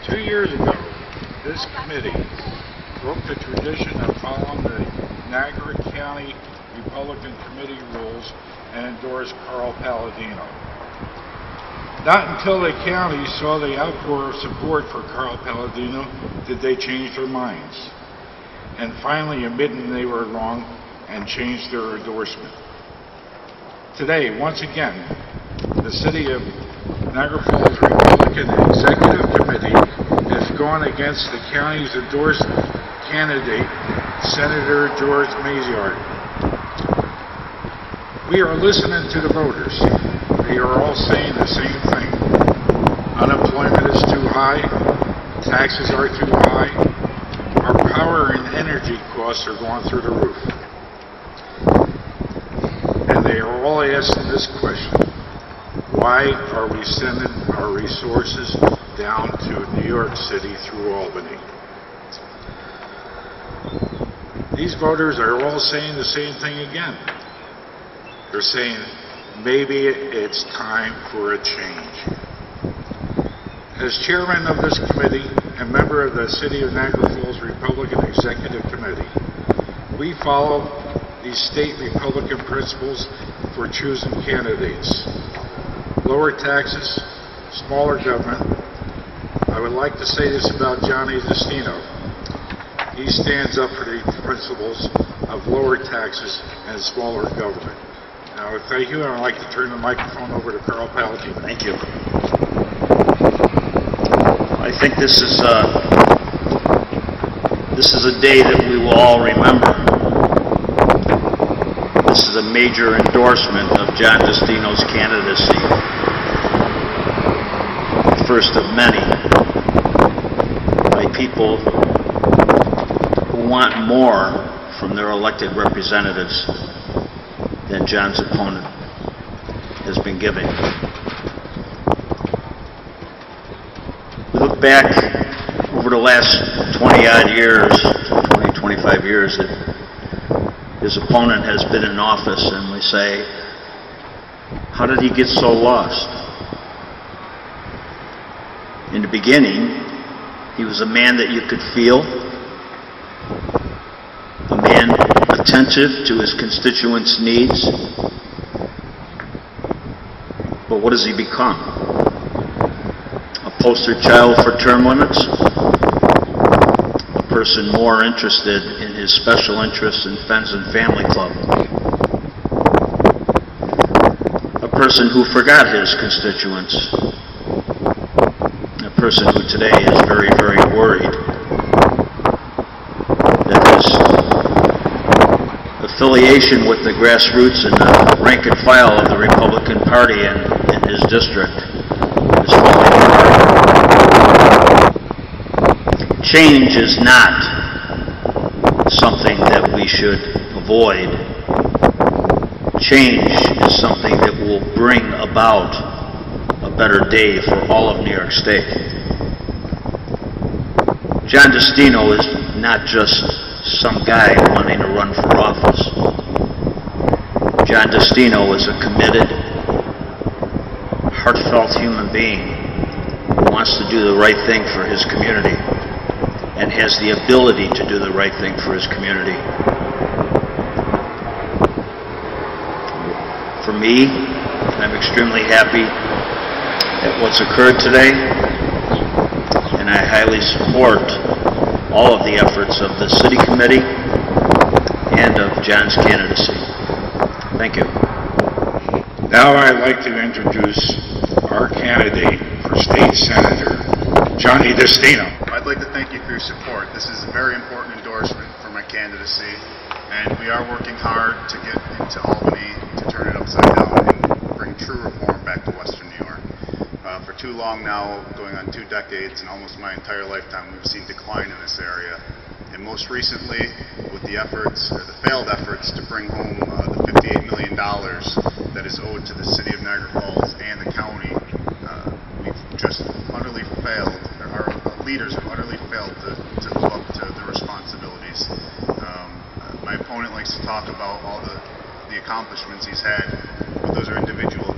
2 years ago, this committee broke the tradition of following the Niagara County Republican Committee rules and endorsed Carl Palladino. Not until the county saw the outpour of support for Carl Palladino did they change their minds, and finally admitting they were wrong and changed their endorsement. Today, once again, the City of Niagara Falls Republican Executive Committee has gone against the county's endorsed candidate, Senator George Maziart. We are listening to the voters. They are all saying the same thing. Unemployment is too high, taxes are too high, our power and energy costs are going through the roof. And they are all asking this question: why are we sending our resources down to New York City through Albany? These voters are all saying the same thing again. They're saying maybe it's time for a change. As chairman of this committee and member of the City of Niagara Falls Republican Executive Committee, we follow these state Republican principles for choosing candidates: lower taxes, smaller government. I would like to say this about Johnny Destino. He stands up for the principles of lower taxes and smaller government. Now, thank you, and I'd like to turn the microphone over to Carl Palladino. Thank you. I think this is a day that we will all remember. This is a major endorsement of John Destino's candidacy, the first of many, by people who want more from their elected representatives than John's opponent has been giving. We look back over the last 20-odd years, 20, 25 years that his opponent has been in office, and we say, how did he get so lost? In the beginning, he was a man that you could feel, a man attentive to his constituents' needs. But what has he become? A poster child for term limits? A person more interested in his special interests in Friends and Family Club? A person who forgot his constituents? A person who today is very, very worried that his affiliation with the grassroots and the rank and file of the Republican Party in his district is falling apart. Change is not something that we should avoid. Change is something that will bring about a better day for all of New York State. John Destino is not just some guy wanting to run for office. John Destino is a committed, heartfelt human being who wants to do the right thing for his community and has the ability to do the right thing for his community. For me, I'm extremely happy at what's occurred today, and I highly support all of the efforts of the City Committee and of John's candidacy. Thank you. Now I'd like to introduce our candidate for State Senator, Johnny Destino. I'd like to thank you for your support. This is a very important endorsement for my candidacy, and we are working hard to get into Albany to turn it upside down and bring true reform back to Western New York. For too long now, going on 2 decades and almost my entire lifetime, we've seen decline in this area. And most recently, with the efforts, or the failed efforts, to bring home the $58 million that is owed to the City of Niagara Falls and the county, we've just utterly failed, our leaders have utterly failed to live up to their responsibilities. My opponent likes to talk about all the accomplishments he's had, but those are individual